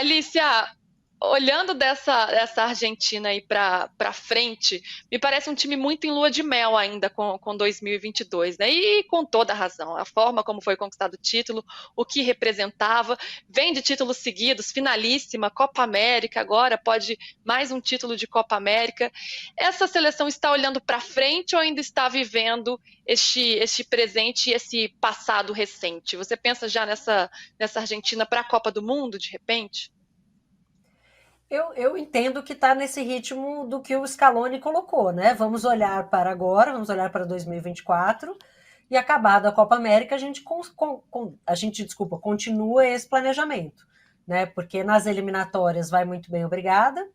Alicia, olhando dessa Argentina aí para frente, me parece um time muito em lua de mel ainda com 2022, né? E com toda a razão, a forma como foi conquistado o título, o que representava, vem de títulos seguidos, finalíssima, Copa América, agora pode mais um título de Copa América. Essa seleção está olhando para frente ou ainda está vivendo este presente e esse passado recente? Você pensa já nessa Argentina para a Copa do Mundo, de repente? Eu entendo que está nesse ritmo do que o Scaloni colocou, né? Vamos olhar para agora, vamos olhar para 2024 e acabada a Copa América, desculpa, continua esse planejamento, né? Porque nas eliminatórias vai muito bem, obrigada,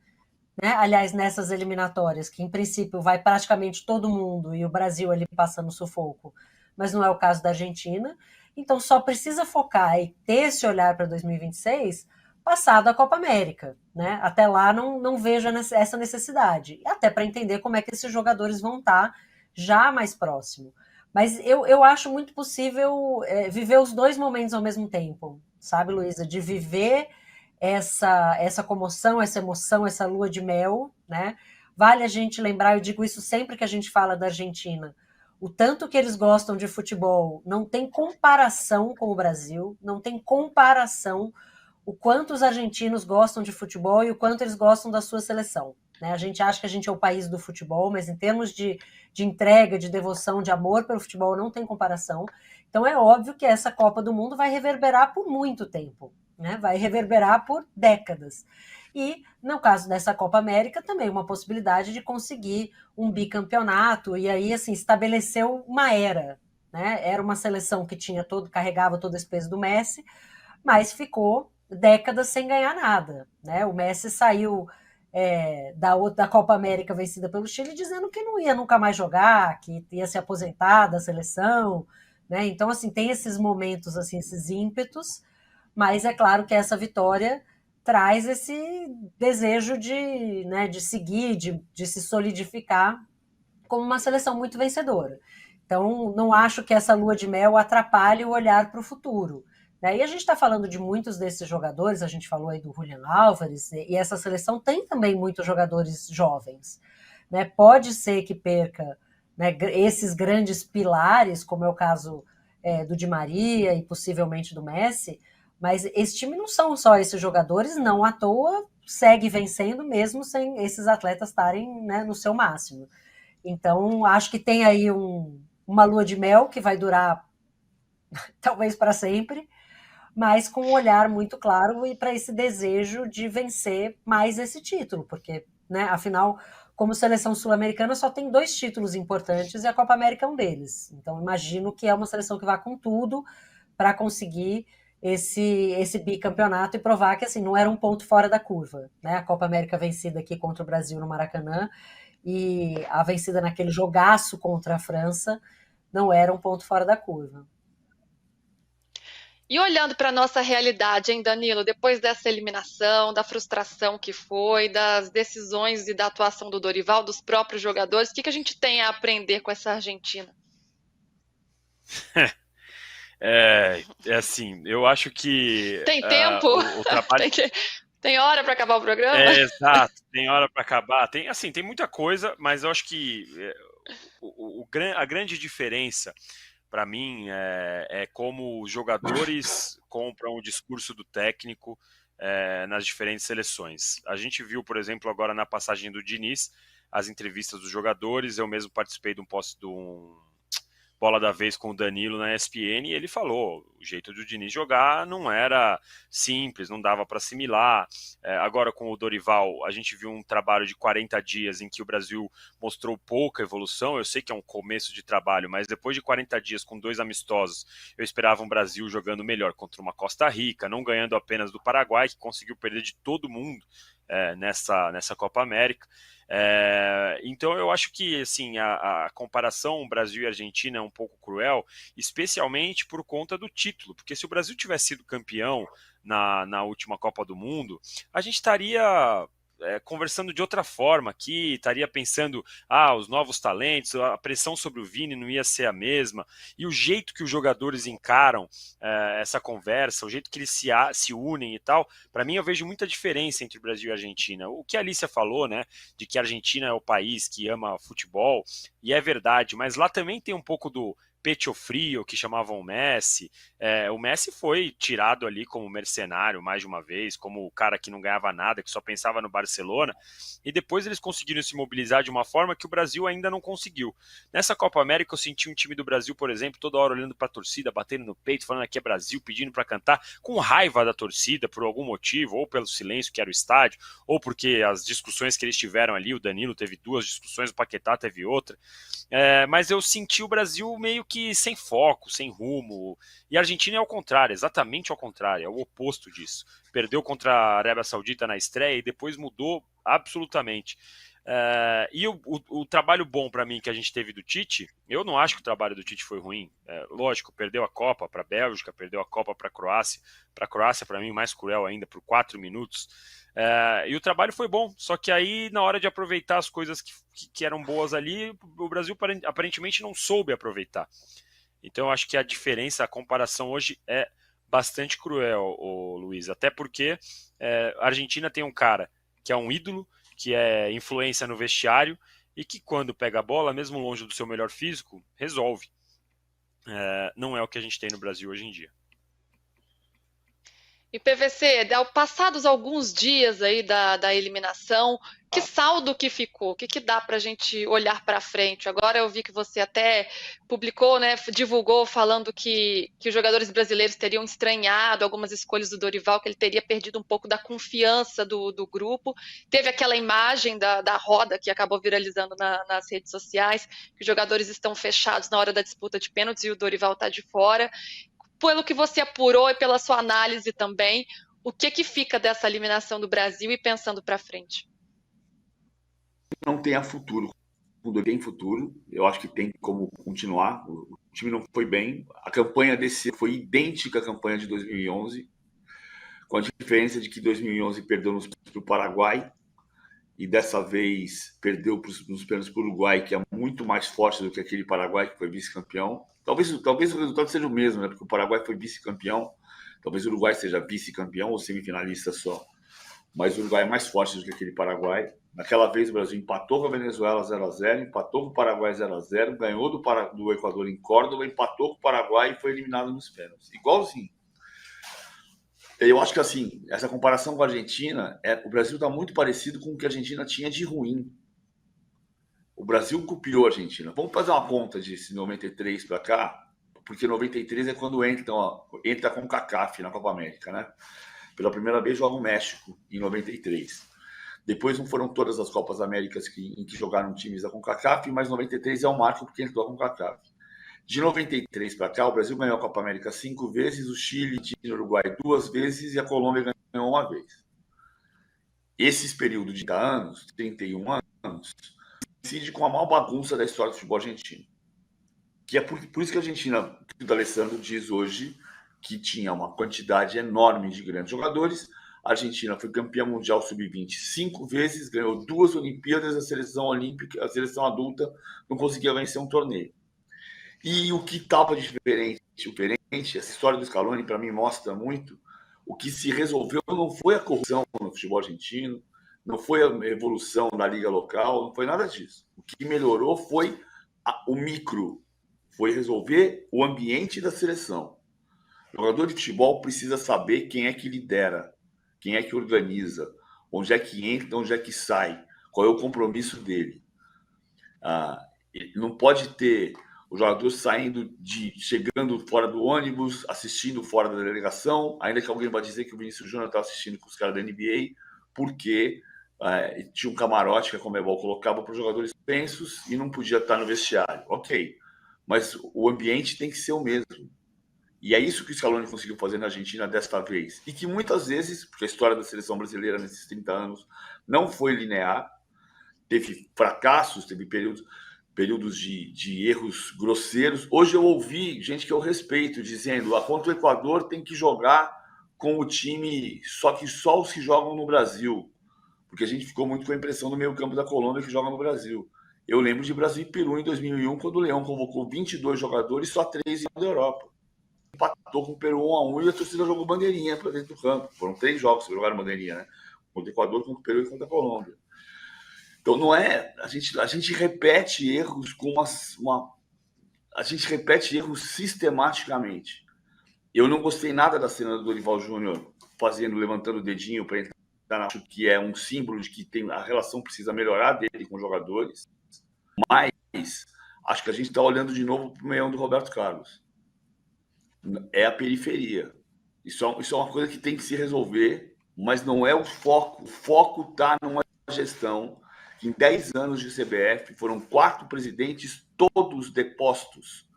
né? Aliás, nessas eliminatórias, que em princípio vai praticamente todo mundo e o Brasil ali passando sufoco, mas não é o caso da Argentina. Então só precisa focar e ter esse olhar para 2026 passado a Copa América, né? Até lá não vejo essa necessidade. E até para entender como é que esses jogadores vão estar já mais próximo. Mas eu acho muito possível viver os dois momentos ao mesmo tempo, sabe, Luísa? De viver essa comoção, essa emoção, essa lua de mel, né? Vale a gente lembrar, eu digo isso sempre que a gente fala da Argentina, o tanto que eles gostam de futebol não tem comparação com o Brasil, não tem comparação o quanto os argentinos gostam de futebol e o quanto eles gostam da sua seleção. Né? A gente acha que a gente é o país do futebol, mas em termos de entrega, de devoção, de amor pelo futebol, não tem comparação. Então é óbvio que essa Copa do Mundo vai reverberar por muito tempo, né? Vai reverberar por décadas. E, no caso dessa Copa América, também uma possibilidade de conseguir um bicampeonato e aí, assim, estabeleceu uma era. Né? Era uma seleção que carregava todo esse peso do Messi, mas ficou décadas sem ganhar nada. Né? O Messi saiu da Copa América vencida pelo Chile dizendo que não ia nunca mais jogar, que ia se aposentar da seleção. Né? Então, assim, tem esses momentos, assim, esses ímpetos, mas é claro que essa vitória traz esse desejo de seguir, de se solidificar como uma seleção muito vencedora. Então, não acho que essa lua de mel atrapalhe o olhar para o futuro. Né? E a gente está falando de muitos desses jogadores, a gente falou aí do Julian Álvares, e essa seleção tem também muitos jogadores jovens. Né? Pode ser que perca, né, esses grandes pilares, como é o caso do Di Maria e possivelmente do Messi, mas esse time não são só esses jogadores, não à toa segue vencendo mesmo sem esses atletas estarem, né, no seu máximo. Então, acho que tem aí uma lua de mel que vai durar talvez para sempre, mas com um olhar muito claro e para esse desejo de vencer mais esse título, porque, né, afinal, como seleção sul-americana, só tem dois títulos importantes e a Copa América é um deles. Então, imagino que é uma seleção que vai com tudo para conseguir esse bicampeonato e provar que assim não era um ponto fora da curva. Né? A Copa América vencida aqui contra o Brasil no Maracanã e a vencida naquele jogaço contra a França não era um ponto fora da curva. E olhando para a nossa realidade, hein, Danilo, depois dessa eliminação, da frustração que foi, das decisões e da atuação do Dorival, dos próprios jogadores, o que a gente tem a aprender com essa Argentina? É assim, eu acho que Tem tempo? o trabalho. Tem, tem hora para acabar o programa? É, exato, tem hora para acabar. Tem muita coisa, mas eu acho que a grande diferença para mim é como os jogadores compram o discurso do técnico nas diferentes seleções. A gente viu, por exemplo, agora na passagem do Diniz, as entrevistas dos jogadores. Eu mesmo participei de um bola da vez com o Danilo na ESPN e ele falou, o jeito do Diniz jogar não era simples, não dava para assimilar. Agora com o Dorival, a gente viu um trabalho de 40 dias em que o Brasil mostrou pouca evolução. Eu sei que é um começo de trabalho, mas depois de 40 dias com 2 amistosos, eu esperava um Brasil jogando melhor contra uma Costa Rica, não ganhando apenas do Paraguai, que conseguiu perder de todo mundo nessa Copa América. Então eu acho que assim, a comparação Brasil e Argentina é um pouco cruel, especialmente por conta do título, porque se o Brasil tivesse sido campeão na última Copa do Mundo, a gente estaria conversando de outra forma aqui, estaria pensando, os novos talentos, a pressão sobre o Vini não ia ser a mesma, e o jeito que os jogadores encaram essa conversa, o jeito que eles se unem e tal, para mim eu vejo muita diferença entre o Brasil e a Argentina. O que a Alicia falou, né, de que a Argentina é o país que ama futebol, e é verdade, mas lá também tem um pouco do pecho frio, que chamavam o Messi. O Messi foi tirado ali como mercenário mais de uma vez, como o cara que não ganhava nada, que só pensava no Barcelona, e depois eles conseguiram se mobilizar de uma forma que o Brasil ainda não conseguiu. Nessa Copa América eu senti um time do Brasil, por exemplo, toda hora olhando para a torcida, batendo no peito, falando aqui é Brasil, pedindo para cantar, com raiva da torcida por algum motivo, ou pelo silêncio que era o estádio, ou porque as discussões que eles tiveram ali, o Danilo teve 2 discussões, o Paquetá teve outra. Mas eu senti o Brasil meio que sem foco, sem rumo. E a Argentina é ao contrário, exatamente ao contrário, é o oposto disso. Perdeu contra a Arábia Saudita na estreia e depois mudou absolutamente. E o trabalho bom para mim que a gente teve do Tite, eu não acho que o trabalho do Tite foi ruim. Lógico, perdeu a Copa para a Bélgica, perdeu a Copa para a Croácia. Para a Croácia, para mim, mais cruel ainda, por 4 minutos. E o trabalho foi bom, só que aí na hora de aproveitar as coisas que eram boas ali, o Brasil aparentemente não soube aproveitar. Então eu acho que a diferença, a comparação hoje é bastante cruel, Luiz, até porque a Argentina tem um cara que é um ídolo, que é influência no vestiário e que quando pega a bola, mesmo longe do seu melhor físico, resolve. Não é o que a gente tem no Brasil hoje em dia. E PVC, passados alguns dias aí da eliminação, que saldo que ficou? O que dá para a gente olhar para frente? Agora eu vi que você até publicou, né, divulgou falando que os jogadores brasileiros teriam estranhado algumas escolhas do Dorival, que ele teria perdido um pouco da confiança do grupo. Teve aquela imagem da roda que acabou viralizando nas redes sociais, que os jogadores estão fechados na hora da disputa de pênaltis e o Dorival está de fora. Pelo que você apurou e pela sua análise também, o que fica dessa eliminação do Brasil e pensando para frente? Não tem futuro. Tem futuro. Eu acho que tem como continuar. O time não foi bem. A campanha desse foi idêntica à campanha de 2011, com a diferença de que 2011 perdeu para o Paraguai e dessa vez perdeu nos pênaltis para o Uruguai, que é muito mais forte do que aquele Paraguai que foi vice-campeão. Talvez o resultado seja o mesmo, né? Porque o Paraguai foi vice-campeão. Talvez o Uruguai seja vice-campeão ou semifinalista só. Mas o Uruguai é mais forte do que aquele Paraguai. Naquela vez o Brasil empatou com a Venezuela 0-0, empatou com o Paraguai 0-0, ganhou do Equador em Córdoba, empatou com o Paraguai e foi eliminado nos pênaltis. Igualzinho. Eu acho que assim, essa comparação com a Argentina, o Brasil está muito parecido com o que a Argentina tinha de ruim. O Brasil copiou a Argentina. Vamos fazer uma conta de 93 para cá, porque 93 é quando entra com o CONCACAF na Copa América, né? Pela primeira vez joga o México em 93. Depois não foram todas as Copas Américas em que jogaram times da CONCACAF, mas 93 é o marco porque entrou a CONCACAF. De 93 para cá, o Brasil ganhou a Copa América 5 vezes, o Chile e o Uruguai 2 vezes e a Colômbia ganhou 1 vez. Esses períodos de 31 anos, coincide com a maior bagunça da história do futebol argentino. Que é por isso que a Argentina, que o D'Alessandro diz hoje, que tinha uma quantidade enorme de grandes jogadores. A Argentina foi campeã mundial sub-20 5 vezes, ganhou 2 Olimpíadas, a seleção olímpica, a seleção adulta não conseguia vencer um torneio. E o que estava diferente, essa história do Scaloni para mim mostra muito, o que se resolveu não foi a corrupção no futebol argentino, não foi a evolução da liga local, não foi nada disso. O que melhorou foi o micro, foi resolver o ambiente da seleção. O jogador de futebol precisa saber quem é que lidera, quem é que organiza, onde é que entra, onde é que sai, qual é o compromisso dele. Não pode ter o jogador chegando fora do ônibus, assistindo fora da delegação, ainda que alguém vá dizer que o Vinícius Júnior está assistindo com os caras da NBA, porque tinha um camarote que a Conmebol colocava para os jogadores pensos e não podia estar no vestiário. Ok, mas o ambiente tem que ser o mesmo. E é isso que o Scaloni conseguiu fazer na Argentina desta vez. E que muitas vezes, porque a história da seleção brasileira nesses 30 anos não foi linear, teve fracassos, teve períodos de erros grosseiros. Hoje eu ouvi gente que eu respeito dizendo contra o Equador tem que jogar com o time, só os que jogam no Brasil. porque a gente ficou muito com a impressão do meio campo da Colômbia que joga no Brasil. Eu lembro de Brasil e Peru em 2001, quando o Leão convocou 22 jogadores, só 3 iam da Europa. Empatou com o Peru 1-1 e a torcida jogou bandeirinha para dentro do campo. Foram 3 jogos que jogaram bandeirinha, né? Contra o Equador, contra o Peru e contra a Colômbia. Então não é... A gente repete erros com a gente repete erros sistematicamente. Eu não gostei nada da cena do Dorival Júnior levantando o dedinho para entrar. Acho que é um símbolo de que a relação precisa melhorar dele com os jogadores. Mas acho que a gente está olhando de novo para o meião do Roberto Carlos. É a periferia. Isso é uma coisa que tem que se resolver, mas não é o foco. O foco está numa gestão que em 10 anos de CBF foram 4 presidentes, todos depostos,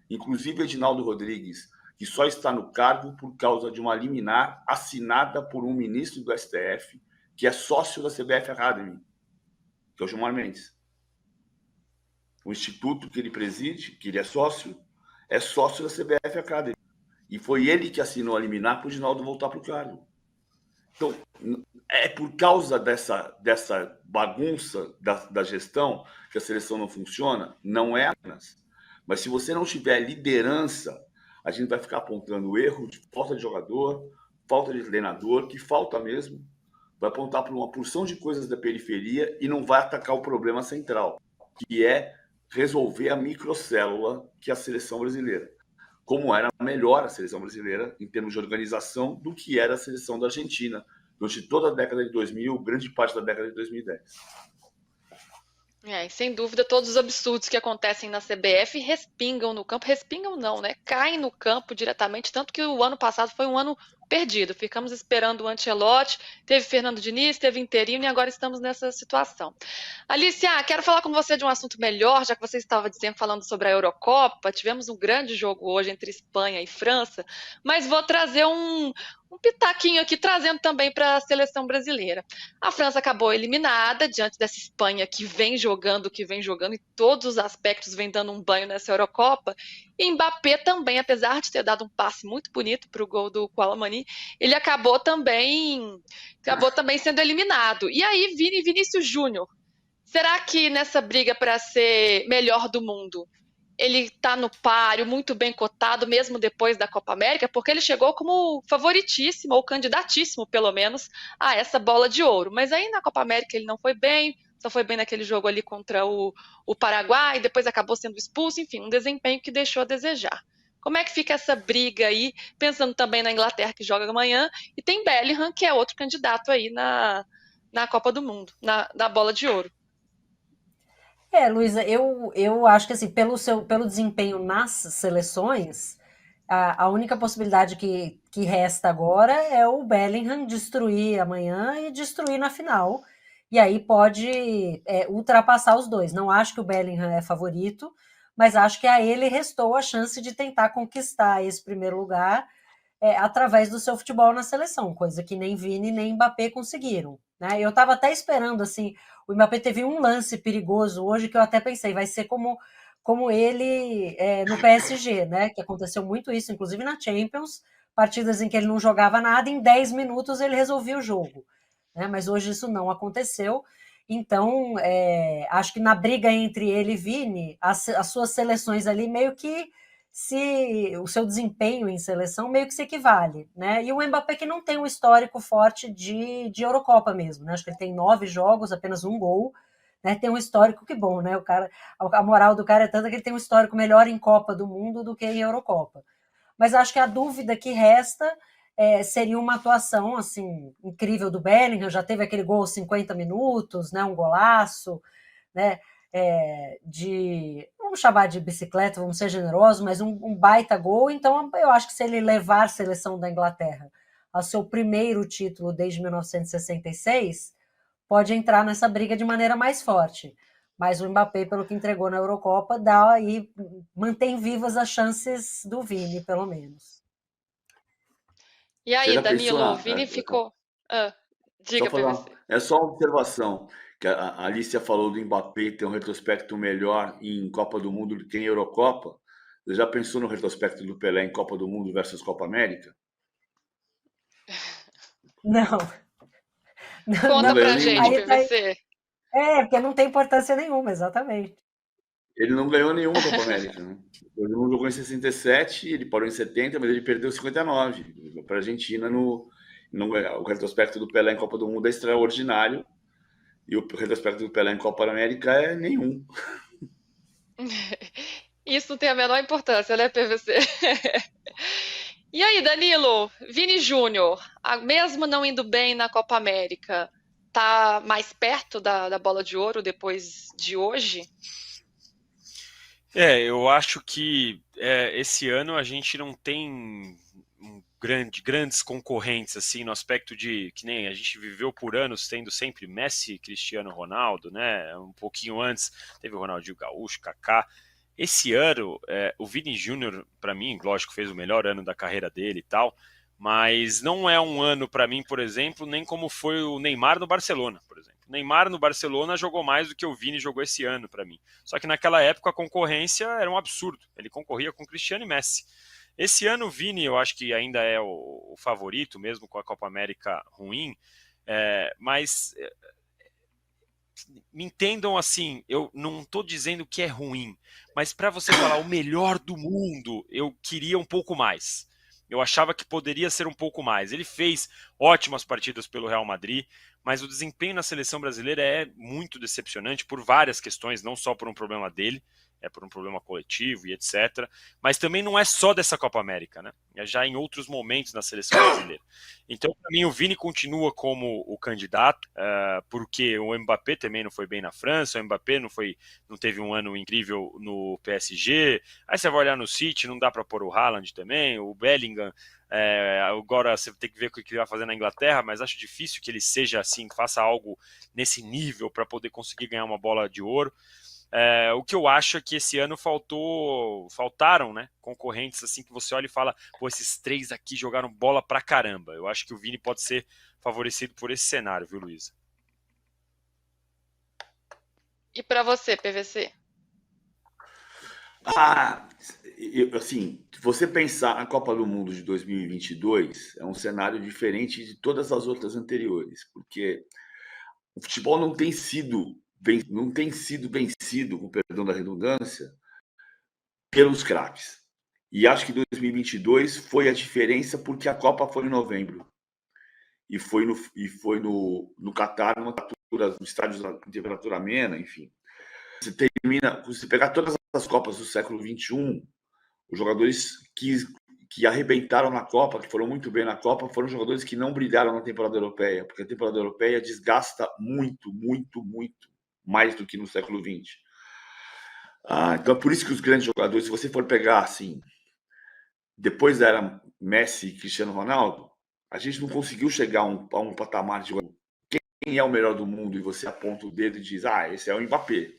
inclusive Edinaldo Rodrigues, que só está no cargo por causa de uma liminar assinada por um ministro do STF, que é sócio da CBF Academy, que é o Gilmar Mendes. O instituto que ele preside, que ele é sócio da CBF Academy. E foi ele que assinou a liminar para o Edinaldo voltar para o cargo. Então, é por causa dessa bagunça da gestão que a seleção não funciona? Não é apenas. Mas se você não tiver liderança, a gente vai ficar apontando erro de falta de jogador, falta de treinador, que falta mesmo, vai apontar para uma porção de coisas da periferia e não vai atacar o problema central, que é resolver a microcélula que é a seleção brasileira. Como era melhor a seleção brasileira em termos de organização do que era a seleção da Argentina durante toda a década de 2000, grande parte da década de 2010. E sem dúvida, todos os absurdos que acontecem na CBF respingam no campo. Respingam não, né? Caem no campo diretamente, tanto que o ano passado foi um ano perdido. Ficamos esperando o Ancelotti, teve Fernando Diniz, teve interino e agora estamos nessa situação. Alicia, quero falar com você de um assunto melhor, já que você estava falando sobre a Eurocopa. Tivemos um grande jogo hoje entre Espanha e França, mas vou trazer um pitaquinho aqui, trazendo também para a seleção brasileira. A França acabou eliminada diante dessa Espanha que vem jogando em todos os aspectos, vem dando um banho nessa Eurocopa. E Mbappé também, apesar de ter dado um passe muito bonito para o gol do Koulibaly, ele acabou também sendo eliminado. E aí, Vinícius Júnior, será que nessa briga para ser melhor do mundo, ele está no páreo, muito bem cotado, mesmo depois da Copa América, porque ele chegou como favoritíssimo, ou candidatíssimo, pelo menos, a essa bola de ouro. Mas aí na Copa América ele não foi bem, só foi bem naquele jogo ali contra o Paraguai, depois acabou sendo expulso, enfim, um desempenho que deixou a desejar. Como é que fica essa briga aí, pensando também na Inglaterra, que joga amanhã, e tem Bellingham, que é outro candidato aí na Copa do Mundo, na bola de ouro. Luísa, eu acho que assim, pelo desempenho nas seleções, a única possibilidade que resta agora é o Bellingham destruir amanhã e destruir na final. E aí pode ultrapassar os dois. Não acho que o Bellingham é favorito, mas acho que a ele restou a chance de tentar conquistar esse primeiro lugar através do seu futebol na seleção, coisa que nem Vini nem Mbappé conseguiram. Né? Eu estava até esperando, assim, o Mbappé teve um lance perigoso hoje que eu até pensei, vai ser como ele no PSG, né? Que aconteceu muito isso, inclusive na Champions, partidas em que ele não jogava nada, em 10 minutos ele resolvia o jogo. Né? Mas hoje isso não aconteceu. Então, acho que na briga entre ele e Vini, as suas seleções ali meio que o seu desempenho em seleção meio que se equivale, né? E o Mbappé que não tem um histórico forte de Eurocopa mesmo, né? Acho que ele tem 9 jogos, apenas um gol, né? Tem um histórico que bom, né? O cara, a moral do cara é tanta que ele tem um histórico melhor em Copa do Mundo do que em Eurocopa. Mas acho que a dúvida que resta seria uma atuação assim incrível do Bellingham, já teve aquele gol 50 minutos, né? Um golaço, né? Vamos chamar de bicicleta, vamos ser generosos, mas um baita gol. Então eu acho que se ele levar a seleção da Inglaterra ao seu primeiro título desde 1966, pode entrar nessa briga de maneira mais forte. Mas o Mbappé, pelo que entregou na Eurocopa, mantém vivas as chances do Vini, pelo menos. E aí, Danilo, o Vini ficou... diga para você. É só uma observação, que a Alicia falou do Mbappé ter um retrospecto melhor em Copa do Mundo do que em Eurocopa. Você já pensou no retrospecto do Pelé em Copa do Mundo versus Copa América? Não. Conta Não ganhou pra gente, nenhuma. PVC. Porque não tem importância nenhuma, exatamente. Ele não ganhou nenhuma Copa América, né? Ele não jogou em 67, ele parou em 70, mas ele perdeu 59 para a Argentina no o retrospecto do Pelé em Copa do Mundo é extraordinário e o retrospecto do Pelé em Copa América é nenhum. Isso não tem a menor importância, né, PVC? E aí, Danilo, Vini Júnior, mesmo não indo bem na Copa América, tá mais perto da bola de ouro depois de hoje? Eu acho que esse ano a gente não tem grandes concorrentes, assim, no aspecto de que nem a gente viveu por anos tendo sempre Messi, Cristiano Ronaldo, né? Um pouquinho antes teve o Ronaldinho Gaúcho, Kaká. Esse ano, o Vini Júnior, para mim, lógico, fez o melhor ano da carreira dele e tal, mas não é um ano para mim, por exemplo, nem como foi o Neymar no Barcelona, por exemplo. O Neymar no Barcelona jogou mais do que o Vini jogou esse ano para mim. Só que naquela época a concorrência era um absurdo. Ele concorria com Cristiano e Messi. Esse ano o Vini eu acho que ainda é o favorito, mesmo com a Copa América ruim, mas me entendam assim, eu não estou dizendo que é ruim, mas para você falar o melhor do mundo, eu queria um pouco mais. Eu achava que poderia ser um pouco mais. Ele fez ótimas partidas pelo Real Madrid, mas o desempenho na seleção brasileira é muito decepcionante por várias questões, não só por um problema dele, é por um problema coletivo e etc. Mas também não é só dessa Copa América, né? É já em outros momentos na seleção brasileira. Então, para mim, o Vini continua como o candidato, porque o Mbappé também não foi bem na França, o Mbappé não teve um ano incrível no PSG. Aí você vai olhar no City, não dá para pôr o Haaland também, o Bellingham. Agora você tem que ver o que ele vai fazer na Inglaterra, mas acho difícil que ele seja assim, que faça algo nesse nível para poder conseguir ganhar uma bola de ouro. O que eu acho é que esse ano faltaram, né, concorrentes assim que você olha e fala, pô, esses três aqui jogaram bola pra caramba. Eu acho que o Vini pode ser favorecido por esse cenário, viu, Luísa? E para você, PVC? Assim, se você pensar na Copa do Mundo de 2022, é um cenário diferente de todas as outras anteriores, porque o futebol não tem sido vencido, com perdão da redundância, pelos craques. E acho que 2022 foi a diferença porque a Copa foi em novembro. E foi no Catar, no estádio de temperatura amena, enfim. Você pegar todas as Copas do século XXI, os jogadores que arrebentaram na Copa, que foram muito bem na Copa, foram jogadores que não brilharam na temporada europeia, porque a temporada europeia desgasta muito, muito, muito mais do que no século XX. Então é por isso que os grandes jogadores, se você for pegar assim, depois era Messi e Cristiano Ronaldo, a gente não conseguiu chegar a um patamar de jogador. Quem é o melhor do mundo? E você aponta o dedo e diz, esse é o Mbappé.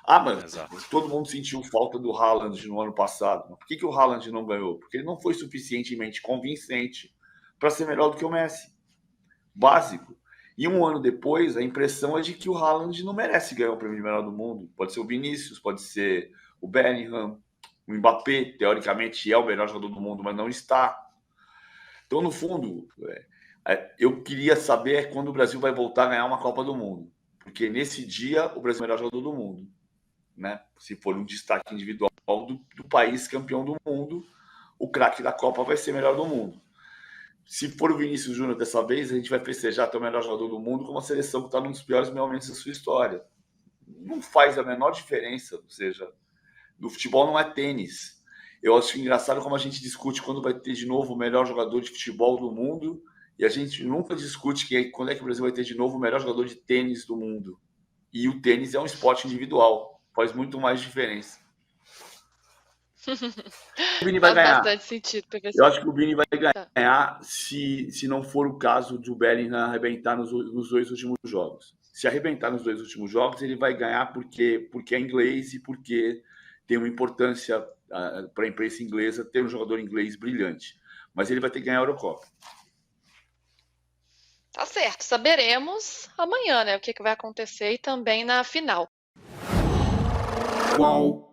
Mas Exato. Todo mundo sentiu falta do Haaland no ano passado. Por que o Haaland não ganhou? Porque ele não foi suficientemente convincente para ser melhor do que o Messi. Básico. E um ano depois, a impressão é de que o Haaland não merece ganhar o prêmio de melhor do mundo. Pode ser o Vinícius, pode ser o Bellingham, o Mbappé, teoricamente é o melhor jogador do mundo, mas não está. Então, no fundo, eu queria saber quando o Brasil vai voltar a ganhar uma Copa do Mundo. Porque nesse dia, o Brasil é o melhor jogador do mundo. Né? Se for um destaque individual do país campeão do mundo, o craque da Copa vai ser melhor do mundo. Se for o Vinícius Júnior dessa vez, a gente vai festejar até o melhor jogador do mundo com uma seleção que está num dos piores momentos da sua história. Não faz a menor diferença, ou seja, no futebol não é tênis. Eu acho engraçado como a gente discute quando vai ter de novo o melhor jogador de futebol do mundo e a gente nunca discute quando é que o Brasil vai ter de novo o melhor jogador de tênis do mundo. E o tênis é um esporte individual. Faz muito mais diferença. O Vini vai ganhar. Faz bastante sentido, PVC. Eu acho que o Vini vai ganhar se não for o caso do Bellingham arrebentar nos 2 últimos jogos. Se arrebentar nos 2 últimos jogos, ele vai ganhar porque é inglês e porque tem uma importância para a imprensa inglesa ter um jogador inglês brilhante. Mas ele vai ter que ganhar a Eurocopa. Tá certo, saberemos amanhã, né, o que vai acontecer e também na final. Qual